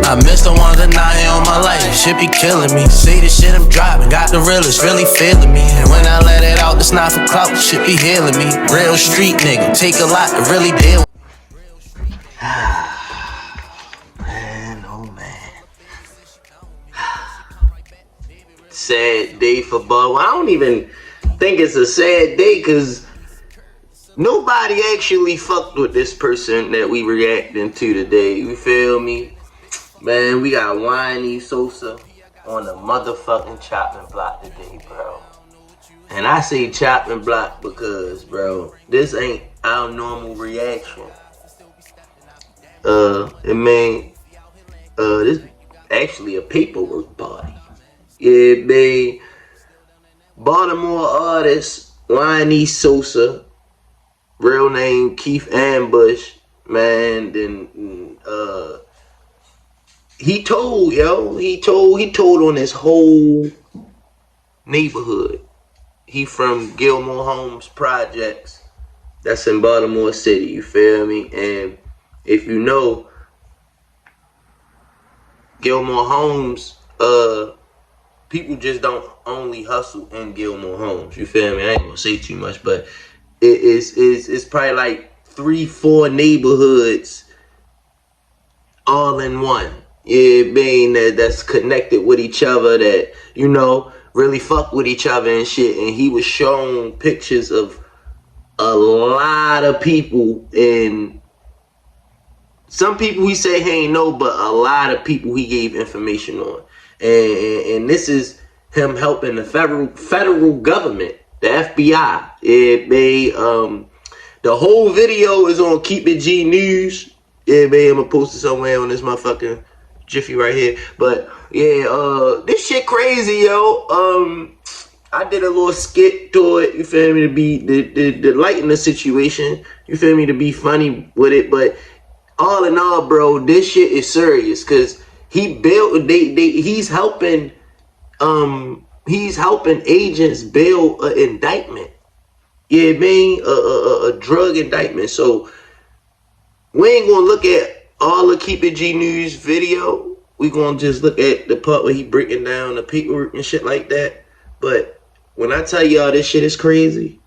I miss the ones that not here on my life, shit be killing me. See the shit I'm dropping, got the realest really feeling me. And when I let it out, it's not for clout, shit be healing me. Real street nigga, take a lot to really deal with. Man, oh man. Sad day for Baltimore. I don't even think it's a sad day, cause nobody actually fucked with this person that we reacting to today. You feel me? Man, we got YNE SOSA on the motherfucking chopping block today, bro. And I say chopping block because, bro, this ain't our normal reaction. This actually a paperwork party. Yeah, man. Baltimore artist YNE SOSA, real name Keith Ambush, man. Then he told on his whole neighborhood. He from Gilmore Homes Projects. That's in Baltimore City, you feel me? And if you know, Gilmore Homes, people just don't only hustle in Gilmore Homes. You feel me? I ain't gonna say too much, but it's probably like 3-4 neighborhoods all in one. Yeah, being that's connected with each other, that, you know, really fuck with each other and shit. And he was showing pictures of a lot of people, and some people he said he ain't know, but a lot of people he gave information on. And this is him helping the federal government, the FBI. The whole video is on Keep It G News. Yeah, man, I'm gonna post it somewhere on this motherfucking Jiffy right here. But yeah, this shit crazy, yo. I did a little skit to it, you feel me, to be the lighten the situation, you feel me, to be funny with it. But all in all, bro, this shit is serious, cause he's helping agents build an indictment. Yeah, man, a drug indictment. So we ain't gonna look at all the Keep It G News video. We gonna just look at the part where he breaking down the paperwork and shit like that. But when I tell y'all this shit is crazy,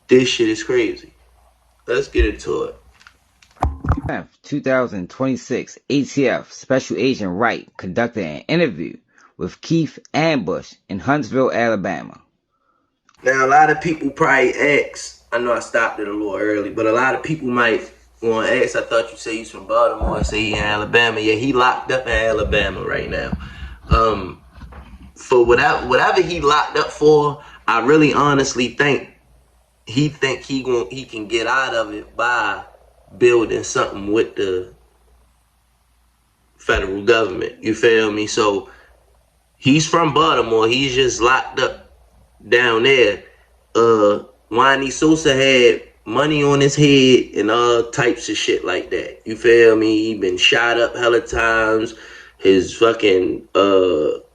this shit is crazy. Let's get into it. 2026, ATF Special Agent Wright conducted an interview with Keith Ambush in Huntsville, Alabama. Now, a lot of people probably ask, I know I stopped it a little early, but a lot of people might want to ask, I thought you say he's from Baltimore, I say he in Alabama. Yeah, he locked up in Alabama right now. For whatever he locked up for, I really honestly think he can get out of it by building something with the federal government. You feel me? So he's from Baltimore. He's just locked up down there. YNE SOSA had money on his head and all types of shit like that. You feel me? He been shot up hella times. His fucking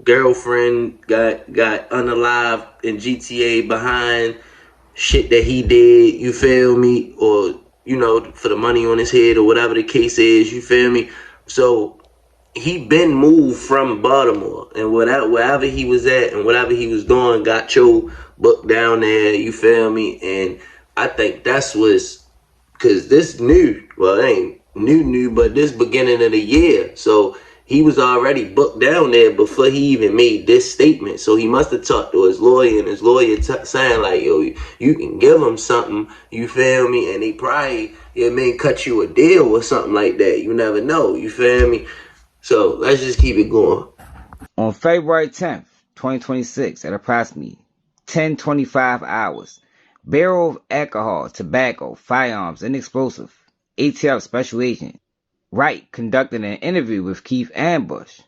girlfriend got unalived in GTA behind shit that he did. You feel me? Or, you know, for the money on his head or whatever the case is. You feel me? So he been moved from Baltimore, and wherever he was at and whatever he was doing got your book down there. You feel me? And I think that's what's, cause this new, well, it ain't new, but this beginning of the year. So he was already booked down there before he even made this statement. So he must have talked to his lawyer, and his lawyer saying like, yo, you can give him something, you feel me? And they probably, may cut you a deal or something like that. You never know, you feel me? So let's just keep it going. On February 10th, 2026, at approximately 10:25 hours, Bureau of Alcohol, Tobacco, Firearms, and Explosive, ATF Special Agent Wright conducted an interview with Keith Ambush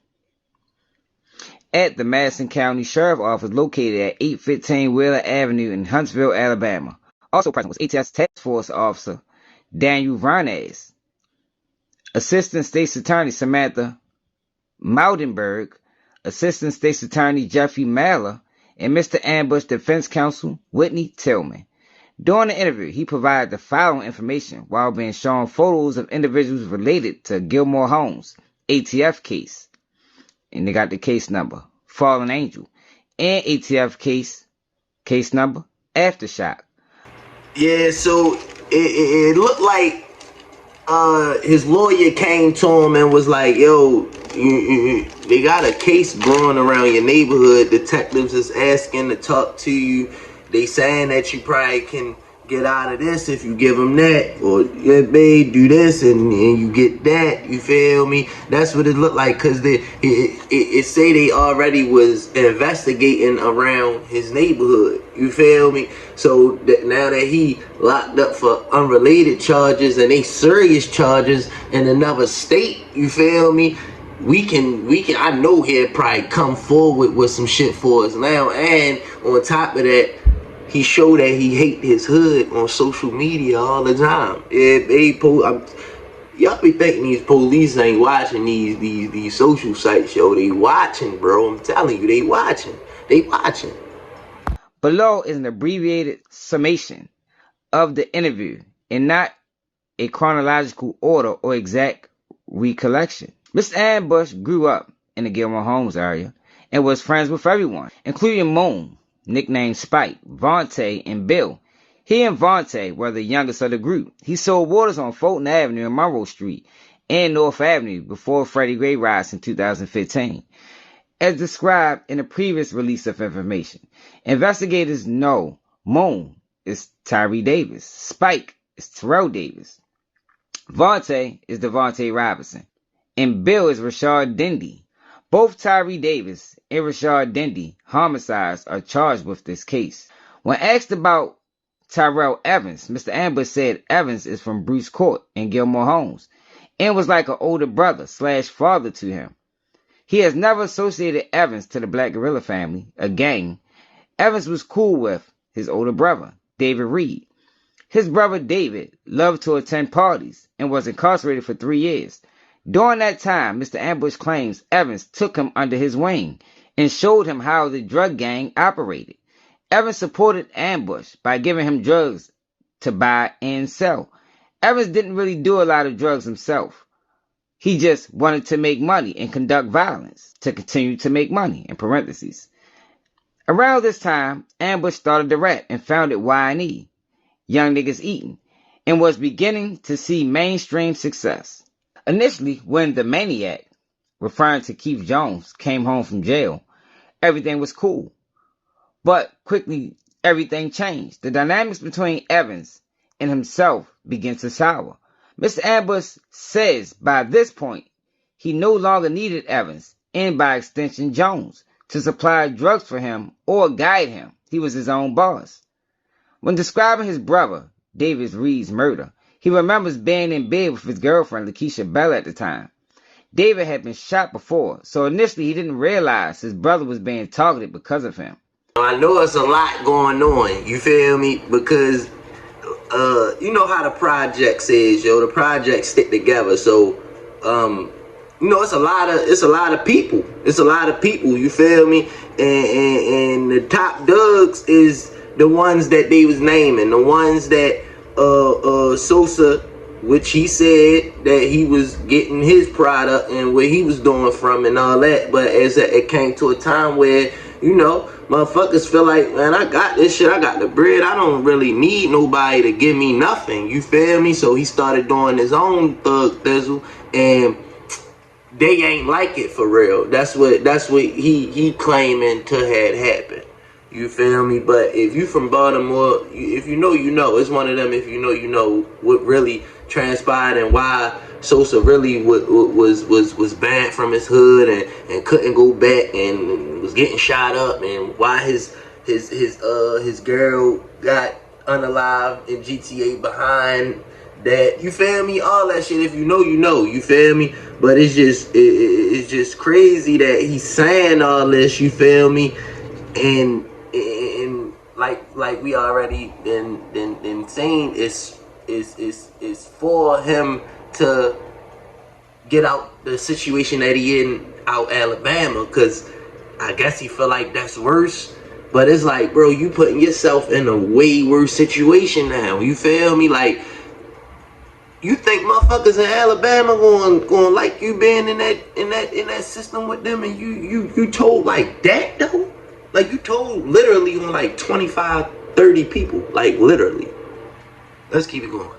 at the Madison County Sheriff Office located at 815 Wheeler Avenue in Huntsville, Alabama. Also present was ATF Task Force Officer Daniel Varnez, Assistant State's Attorney Samantha Maudenberg, Assistant State's Attorney Jeffrey Maller, and Mr. Ambush Defense Counsel Whitney Tillman. During the interview, he provided the following information while being shown photos of individuals related to Gilmore Homes ATF case. And they got the case number, FallenAngel. And ATF case number, Aftershock. Yeah, so it looked like his lawyer came to him and was like, yo, they got a case brewing around your neighborhood. Detectives is asking to talk to you. They saying that you probably can get out of this if you give them that, or yeah, babe, do this and you get that. You feel me? That's what it looked like, because it say they already was investigating around his neighborhood. You feel me? So that now that he locked up for unrelated charges and they serious charges in another state, you feel me? We can I know he'll probably come forward with some shit for us now. And on top of that, he showed that he hate his hood on social media all the time. Y'all be thinking these police ain't watching these social sites, yo. They watching, bro. I'm telling you, they watching. They watching. Below is an abbreviated summation of the interview and not a chronological order or exact recollection. Mr. Ambush grew up in the Gilmore Homes area and was friends with everyone, including Moon, nicknamed Spike, Vontae, and Bill. He and Vontae were the youngest of the group. He sold waters on Fulton Avenue and Monroe Street and North Avenue before Freddie Gray riots in 2015. As described in a previous release of information, investigators know Moon is Tyree Davis, Spike is Terrell Davis, Vontae is Devontae Robinson, and Bill is Rashard Dendy. Both Tyree Davis and Rashard Dendy homicides are charged with this case. When asked about Tyrell Evans, Mr. Ambush said Evans is from Bruce Court in Gilmore Homes and was like an older brother / father to him. He has never associated Evans to the Black Guerrilla family, a gang. Evans was cool with his older brother, David Reed. His brother David loved to attend parties and was incarcerated for 3 years. During that time, Mr. Ambush claims Evans took him under his wing and showed him how the drug gang operated. Evans supported Ambush by giving him drugs to buy and sell. Evans didn't really do a lot of drugs himself. He just wanted to make money and conduct violence to continue to make money, in parentheses. Around this time, Ambush started the rap and founded YNE, Young Niggas Eatin', and was beginning to see mainstream success. Initially, when the Maniac, referring to Keith Jones, came home from jail, everything was cool. But quickly, everything changed. The dynamics between Evans and himself began to sour. Mr. Ambush says by this point, he no longer needed Evans, and by extension Jones, to supply drugs for him or guide him. He was his own boss. When describing his brother, David Reed's murder, he remembers being in bed with his girlfriend, Lakeisha Bell, at the time. David had been shot before, so initially he didn't realize his brother was being targeted because of him. I know it's a lot going on, you feel me? Because, you know how the projects is, yo. The projects stick together, so, you know, it's a lot of people. It's a lot of people, you feel me? And the top dogs is the ones that they was naming, the ones that SOSA, which he said that he was getting his product and where he was doing from and all that. But as it came to a time where, you know, motherfuckers feel like, man, I got this shit, I got the bread, I don't really need nobody to give me nothing, you feel me? So he started doing his own thug thizzle, and they ain't like it for real. That's what he claiming to had happened. You feel me? But if you from Baltimore, if you know, you know. It's one of them, if you know, you know what really transpired and why SOSA really was banned from his hood and couldn't go back and was getting shot up, and why his girl got unalived in GTA behind that. You feel me? All that shit. If you know, you know. You feel me? But it's just crazy that he's saying all this. You feel me? And like we already been saying, is for him to get out the situation that he in out Alabama, because I guess he feel like that's worse. But it's like, bro, you putting yourself in a way worse situation now. You feel me? Like, You think motherfuckers in Alabama going like you being in that system with them, and you told like that though? Like you told literally on like 25, 30 people, like literally. Let's keep it going.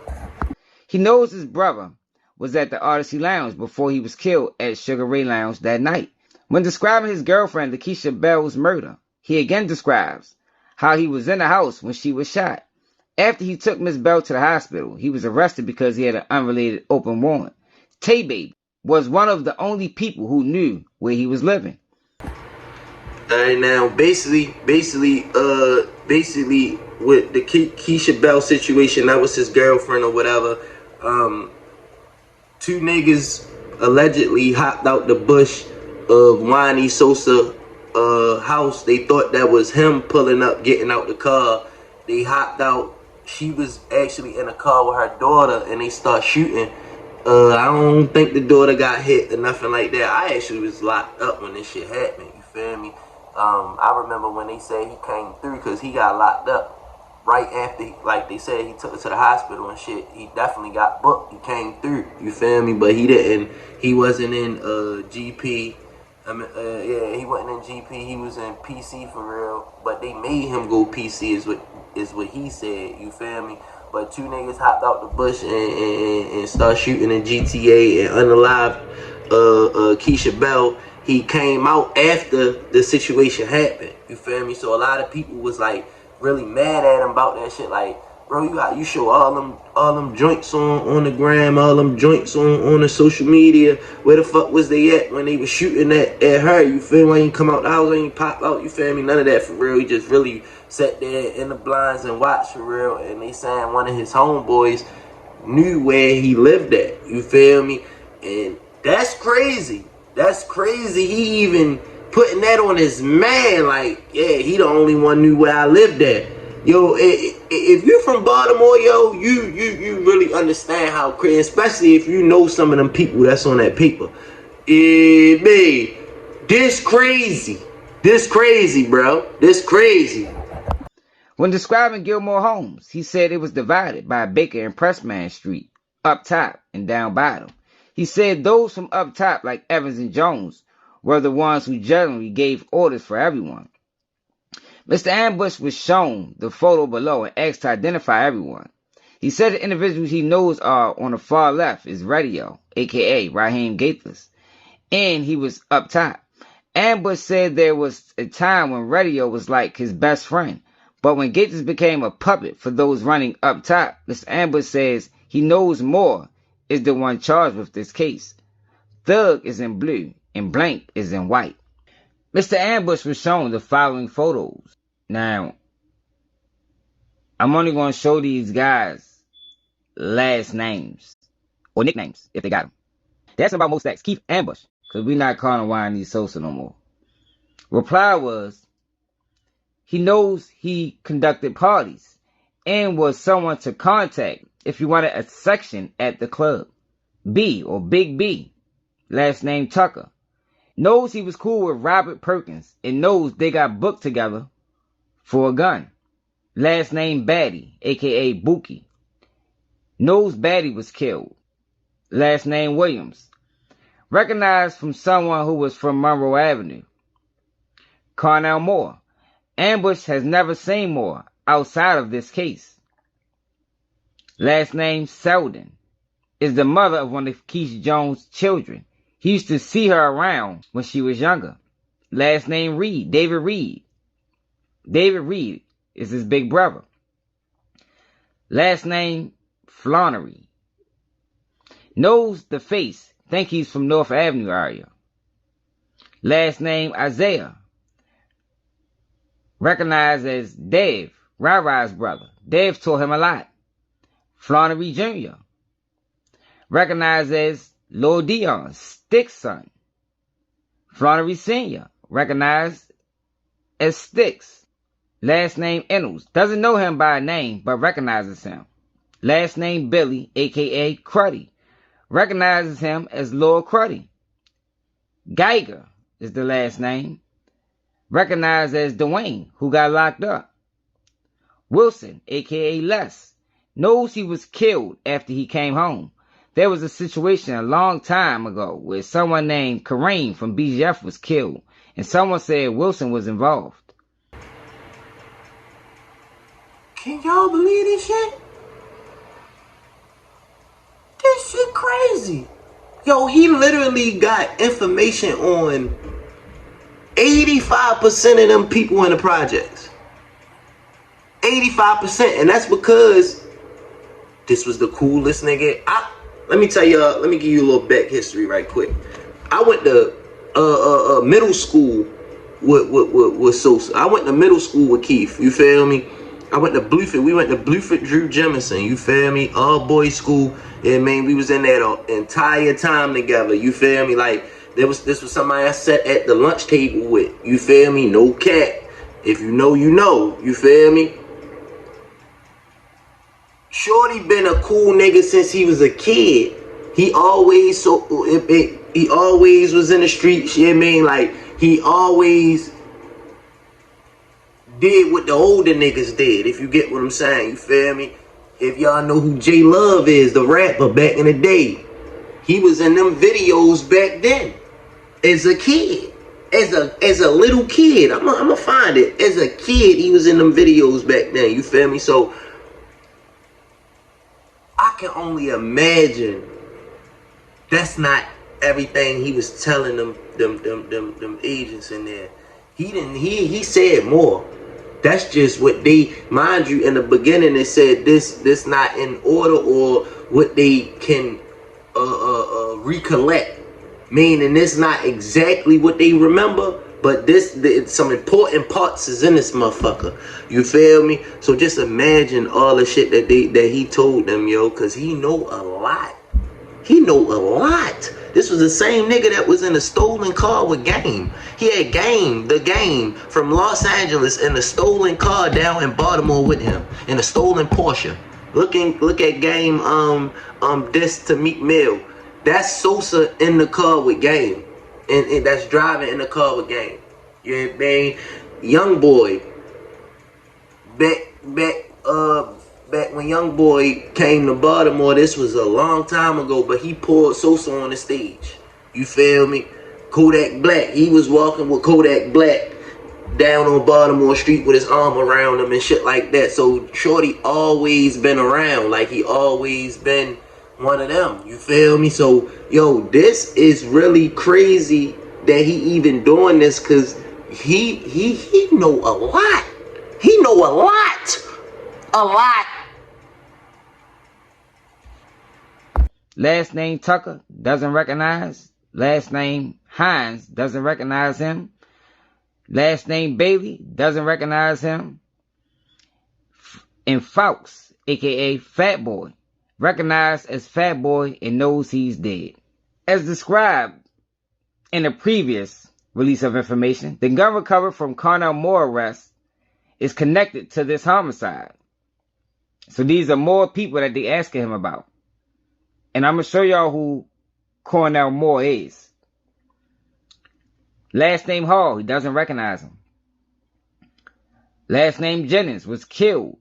He knows his brother was at the Odyssey Lounge before he was killed at Sugar Ray Lounge that night. When describing his girlfriend Lakeisha Bell's murder, he again describes how he was in the house when she was shot. After he took Miss Bell to the hospital, he was arrested because he had an unrelated open warrant. Tay Baby was one of the only people who knew where he was living. Alright, now basically with the Keisha Bell situation, that was his girlfriend or whatever. Two niggas allegedly hopped out the bush of YNE SOSA house. They thought that was him pulling up, getting out the car. They hopped out. She was actually in a car with her daughter, and they start shooting. I don't think the daughter got hit or nothing like that. I actually was locked up when this shit happened. You feel me? I remember when they said he came through because he got locked up right after, like they said, he took her to the hospital and shit. He definitely got booked. He came through. You feel me? But he didn't. He wasn't in GP. Yeah, he wasn't in GP. He was in PC for real. But they made him go PC is what he said. You feel me? But two niggas hopped out the bush and start shooting in GTA and unalived Keisha Bell. He came out after the situation happened. You feel me? So a lot of people was like really mad at him about that shit. Like, bro, you show all them joints on the gram, all them joints on the social media. Where the fuck was they at when they was shooting at her? You feel me? When you come out the house, when you pop out, you feel me? None of that for real. He just really sat there in the blinds and watched for real. And they saying one of his homeboys knew where he lived at. You feel me? And that's crazy. That's crazy. He even putting that on his man. Like, yeah, he the only one knew where I lived at. Yo, if you're from Baltimore, yo, you really understand how crazy, especially if you know some of them people that's on that paper. Man, this crazy, bro. This crazy. When describing Gilmore Homes, he said it was divided by Baker and Pressman Street, up top and down bottom. He said those from up top, like Evans and Jones, were the ones who generally gave orders for everyone. Mr. Ambush was shown the photo below and asked to identify everyone. He said the individuals he knows are on the far left is Radio, aka Raheem Gaithless, and he was up top. Ambush said there was a time when Radio was like his best friend, but when Gaithless became a puppet for those running up top, Mr. Ambush says he knows more is the one charged with this case. Thug is in blue and Blank is in white. Mr. Ambush was shown the following photos. Now, I'm only going to show these guys last names or nicknames if they got them. That's about most stacks. Keith Ambush, because we're not calling YNE SOSA no more. Reply was, he knows he conducted parties and was someone to contact if you wanted a section at the club. B, or Big B, last name Tucker, knows he was cool with Robert Perkins and knows they got booked together for a gun. Last name Batty, aka Bookie, knows Batty was killed. Last name Williams, recognized from someone who was from Monroe Avenue. Carnell Moore, Ambush has never seen Moore outside of this case. Last name Selden, is the mother of one of Keisha Jones' children. He used to see her around when she was younger. Last name Reed, David Reed. David Reed is his big brother. Last name Flannery. Knows the face, think he's from North Avenue area. Last name Isaiah. Recognized as Dave, Rara's brother. Dave taught him a lot. Flannery Jr. Recognized as Lord Dion's Stick's son. Flannery Sr. Recognized as Sticks. Last name Ennels. Doesn't know him by name, but recognizes him. Last name Billy, a.k.a. Cruddy. Recognizes him as Lord Cruddy. Geiger is the last name. Recognized as Dwayne, who got locked up. Wilson, a.k.a. Les. knows he was killed after he came home. There was a situation a long time ago where someone named Kareem from BGF was killed, and someone said Wilson was involved. Can y'all believe this shit? This shit crazy. Yo, he literally got information on 85% of them people in the projects. 85%. And that's because this was the coolest nigga. Let me tell y'all, let me give you a little back history right quick. I went to middle school with SOSA. I went to middle school with Keith. You feel me? I went to Blueford. We went to Blueford Drew Jemison. You feel me? All boys school. And man, we was in there the entire time together. You feel me? Like this was somebody I sat at the lunch table with. You feel me? No cat. If you know, you know. You feel me? Shorty been a cool nigga since he was a kid. He always he always was in the streets. You know what I mean? Like he always did what the older niggas did, if you get what I'm saying. You feel me? If y'all know who J Love is, the rapper back in the day, he was in them videos back then as a kid. As a little kid. I'm gonna find it. As a kid, he was in them videos back then. You feel me? So I can only imagine that's not everything he was telling them agents in there. He said more. That's just what they, mind you, in the beginning it said this not in order or what they can recollect. Meaning it's not exactly what they remember, but some important parts is in this motherfucker. You feel me? So just imagine all the shit that he told them, yo, cause he know a lot. He know a lot. This was the same nigga that was in a stolen car with Game. He had the Game from Los Angeles in a stolen car down in Baltimore with him in a stolen Porsche. Look at Game this to Meek Mill. That's Sosa in the car with Game, and that's driving in the car with Game. You know what I mean? Young boy. Back when Young Boy came to Baltimore, this was a long time ago, but he pulled Sosa on the stage. You feel me? Kodak Black, he was walking with Kodak Black down on Baltimore Street with his arm around him and shit like that. So Shorty always been around, like he always been one of them. You feel me? So, yo, this is really crazy that he even doing this, cause he know a lot. He know a lot. A lot. Last name Tucker, doesn't recognize. Last name Hines, doesn't recognize him. Last name Bailey, doesn't recognize him. And Fawkes, aka Fat Boy, recognized as Fat Boy and knows he's dead. As described in the previous release of information, the gun recovered from Cornell Moore arrest is connected to this homicide. So these are more people that they asking him about. And I'm going to show y'all who Cornell Moore is. Last name Hall, he doesn't recognize him. Last name Jennings was killed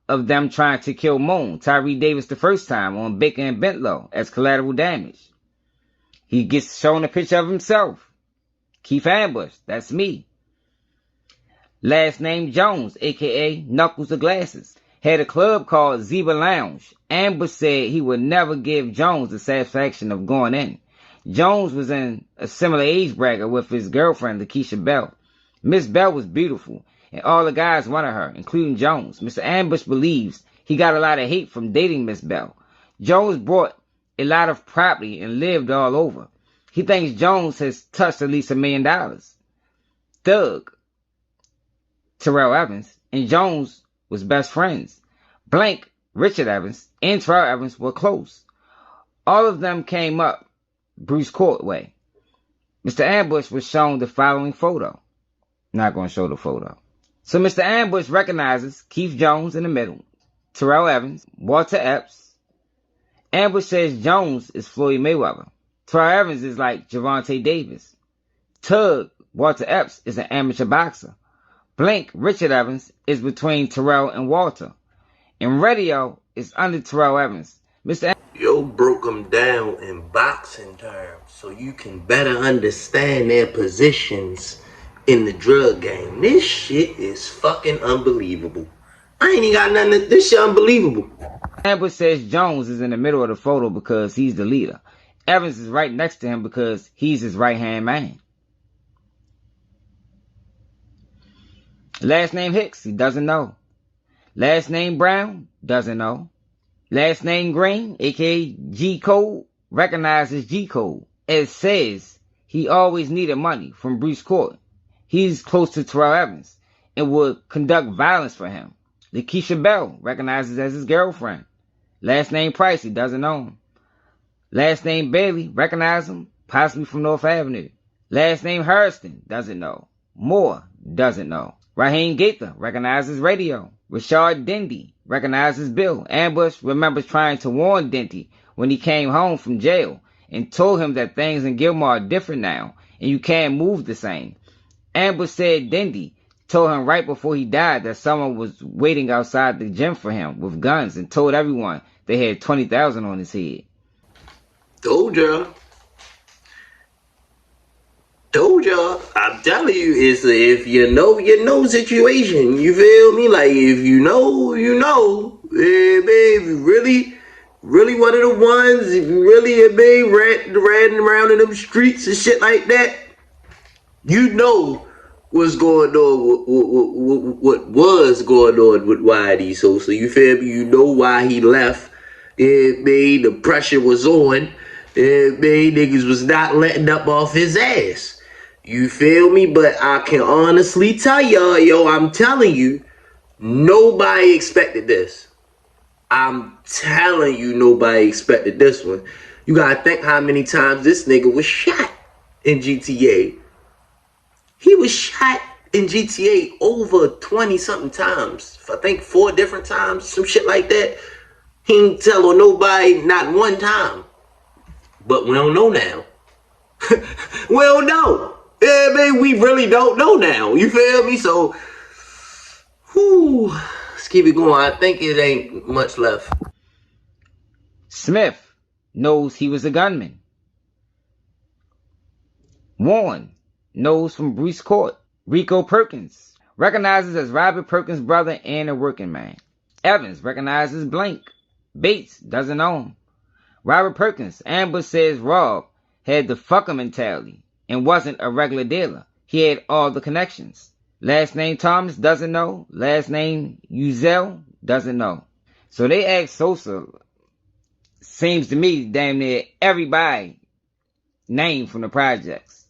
of them trying to kill Moon, Tyree Davis, the first time on Baker and Bentlow as collateral damage. He gets shown a picture of himself. Keith Ambush, that's me. Last name Jones, aka Knuckles of Glasses, had a club called Zebra Lounge. Ambush said he would never give Jones the satisfaction of going in. Jones was in a similar age bracket with his girlfriend, Lakeisha Bell. Miss Bell was beautiful, and all the guys wanted her, including Jones. Mr. Ambush believes he got a lot of hate from dating Miss Bell. Jones bought a lot of property and lived all over. He thinks Jones has touched at least $1 million. Thug, Terrell Evans, and Jones was best friends. Blank, Richard Evans, and Terrell Evans were close. All of them came up Bruce Court way. Mr. Ambush was shown the following photo. Not going to show the photo. So Mr. Ambush recognizes Keith Jones in the middle, Terrell Evans, Walter Epps. Ambush says Jones is Floyd Mayweather. Terrell Evans is like Gervonta Davis. Tug, Walter Epps, is an amateur boxer. Blank, Richard Evans, is between Terrell and Walter. In radio, is under Terrell Evans. Mr. Yo broke them down in boxing terms so you can better understand their positions in the drug game. This shit is fucking unbelievable. I ain't even got nothing to, this shit unbelievable. Amber says Jones is in the middle of the photo because he's the leader. Evans is right next to him because he's his right-hand man. Last name Hicks, he doesn't know. Last name Brown, doesn't know. Last name Green, aka G Code, recognizes G Code. It says he always needed money from Bruce Court. He's close to Terrell Evans and would conduct violence for him. Lakeisha Bell recognizes as his girlfriend. Last name Price, he doesn't know him. Last name Bailey, recognizes him, possibly from North Avenue. Last name Hurricane, doesn't know. Moore, doesn't know. Raheem Gaither recognizes radio. Rashard Dendy recognizes Bill. Ambush remembers trying to warn Denty when he came home from jail and told him that things in Gilmore are different now and you can't move the same. Ambush said Dendy told him right before he died that someone was waiting outside the gym for him with guns and told everyone they had 20,000 on his head. Told y'all, I'm telling you, it's if you know situation. You feel me? Like if you know, you know. Yeah, baby, really one of the ones. If you really been ratting around in them streets and shit like that, you know what's going on. What was going on with YNE SOSA? You feel me? You know why he left. It made the pressure was on. It made niggas was not letting up off his ass. You feel me? But I can honestly tell y'all, yo, I'm telling you, nobody expected this. I'm telling you, nobody expected this one. You gotta think how many times this nigga was shot in GTA. He was shot in GTA over 20-something times. I think 4 different times, some shit like that. He ain't tell on nobody not one time. But we don't know now. We don't know. Yeah, man, we really don't know now. You feel me? So, let's keep it going. I think it ain't much left. Smith knows he was a gunman. Warren knows from Bruce Court. Rico Perkins recognizes as Robert Perkins' brother and a working man. Evans recognizes Blank. Bates doesn't know him. Robert Perkins, Amber says Rob had the fucker mentality and wasn't a regular dealer. He had all the connections. Last name Thomas doesn't know. Last name Uzel doesn't know. So they asked Sosa, seems to me, damn near everybody name from the projects.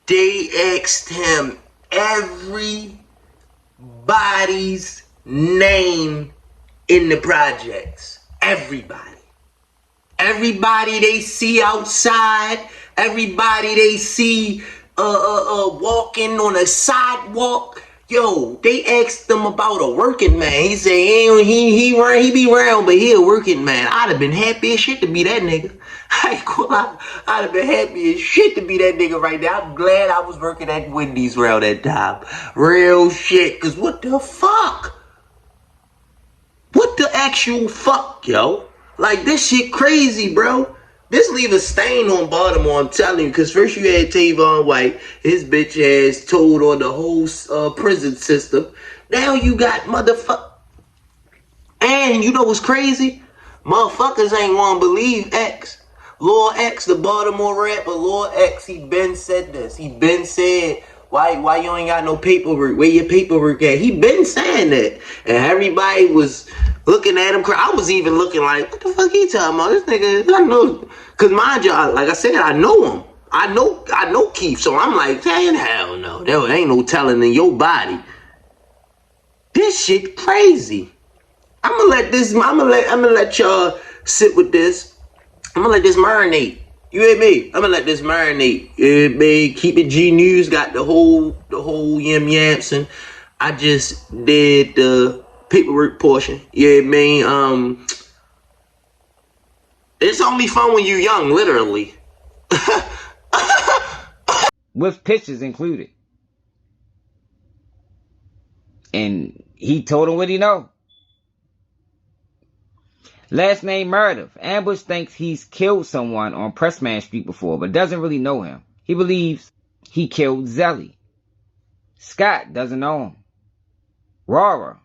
They asked him everybody's name in the projects. Everybody they see outside, everybody they see walking on a sidewalk. Yo, they asked them about a working man. He said he be around, but he a working man. I'd have been happy as shit to be that nigga. I'd have been happy as shit to be that nigga right now. I'm glad I was working at Wendy's around that time. Real shit, cause what the fuck? What the actual fuck, yo? Like, this shit crazy, bro. This leave a stain on Baltimore, I'm telling you. Because first you had Tavon White. His bitch ass told on the whole prison system. Now you got motherfucker. And you know what's crazy? Motherfuckers ain't want to believe X. Lord X, the Baltimore rapper, Lord X, he been said this. He been said, why you ain't got no paperwork? Where your paperwork at? He been saying that. And everybody was looking at him. I was even looking like, what the fuck he talking about? This nigga, I know. Because mind you, like I said, I know him. I know Keith. So I'm like, man, hell no. There ain't no telling in your body. This shit crazy. I'm gonna let y'all sit with this. I'm gonna let this marinate. You hear me? I'm gonna let this marinate. Keep it G News got the whole yam yams, and I just did the paperwork portion. Yeah, man. It's only fun when you're young, literally. With pictures included. And he told him what he know. Last name Murder. Ambush thinks he's killed someone on Pressman Street before, but doesn't really know him. He believes he killed Zelly. Scott doesn't know him. Rara.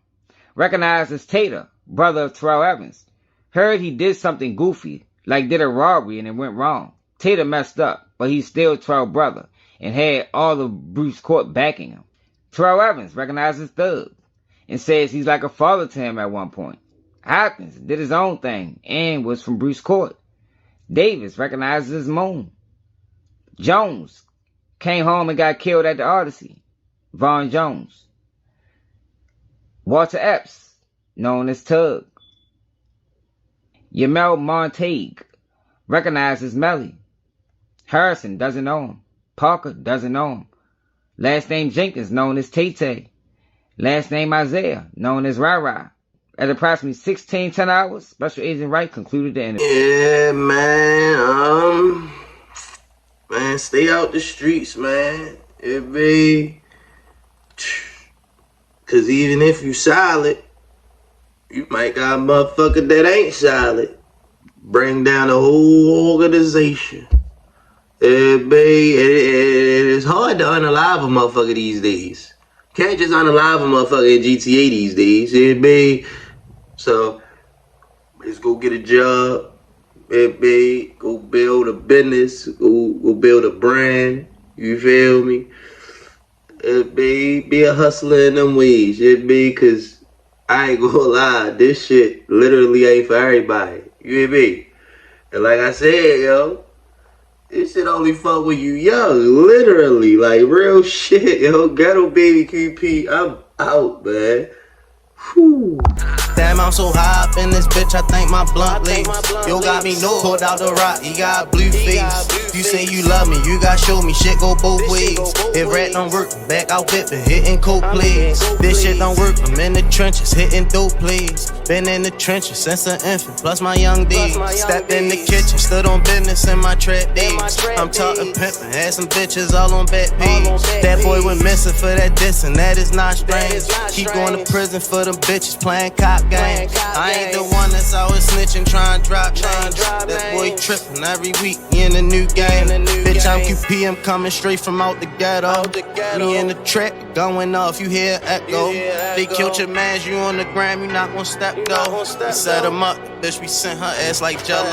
Recognized as Tater, brother of Terrell Evans. Heard he did something goofy, like did a robbery and it went wrong. Tater messed up, but he's still Terrell's brother and had all of Bruce Court backing him. Terrell Evans recognizes Thug and says he's like a father to him at one point. Hopkins did his own thing and was from Bruce Court. Davis recognizes Moon. Jones came home and got killed at the Odyssey. Vaughn Jones. Walter Epps, known as Tug. Yamel Montague recognizes Melly. Harrison doesn't know him. Parker doesn't know him. Last name Jenkins, known as Tay-Tay. Last name Isaiah, known as Rai. At approximately 16:10 hours, Special Agent Wright concluded the interview. Yeah, man. Man, stay out the streets, man. It be... Cause even if you solid, you might got a motherfucker that ain't solid. Bring down the whole organization. It is hard to unalive a motherfucker these days. Can't just unalive a motherfucker in GTA these days. It be... So, let's go get a job. It be... Go build a business. Go build a brand. You feel me? It be a hustler in them ways. It be, cause I ain't gonna lie, this shit literally ain't for everybody. You hear me? And like I said, yo, this shit only fuck with you young. Literally, like real shit, yo. GhettoBabyQpee, I'm out, man. Whew. Damn, I'm so high up in this bitch, I think my blunt leaves. Yo got me no pulled out the rock, he got blue face. You say you love me, you gotta show me, shit go both ways. If rat don't work, back out pippin', hitting coke plays. This shit don't work, I'm in the trenches, hitting dope plays. Been in the trenches since an infant, plus my young days. Stepped in the kitchen, stood on business in my trap days. I'm talking pimpin', had some bitches all on back page. That boy went missing for that diss, and that is not strange. Keep going to prison for them bitches playing cop game. I ain't the one that's always snitching, trying to drop names. That boy tripping every week, he in a new game. Bitch, I'm QP, I'm coming straight from out the ghetto. Me in the track, going off, you hear echo. They killed your mans, you on the gram, you not gon' step though. We set him up, bitch, we sent her ass like Jello.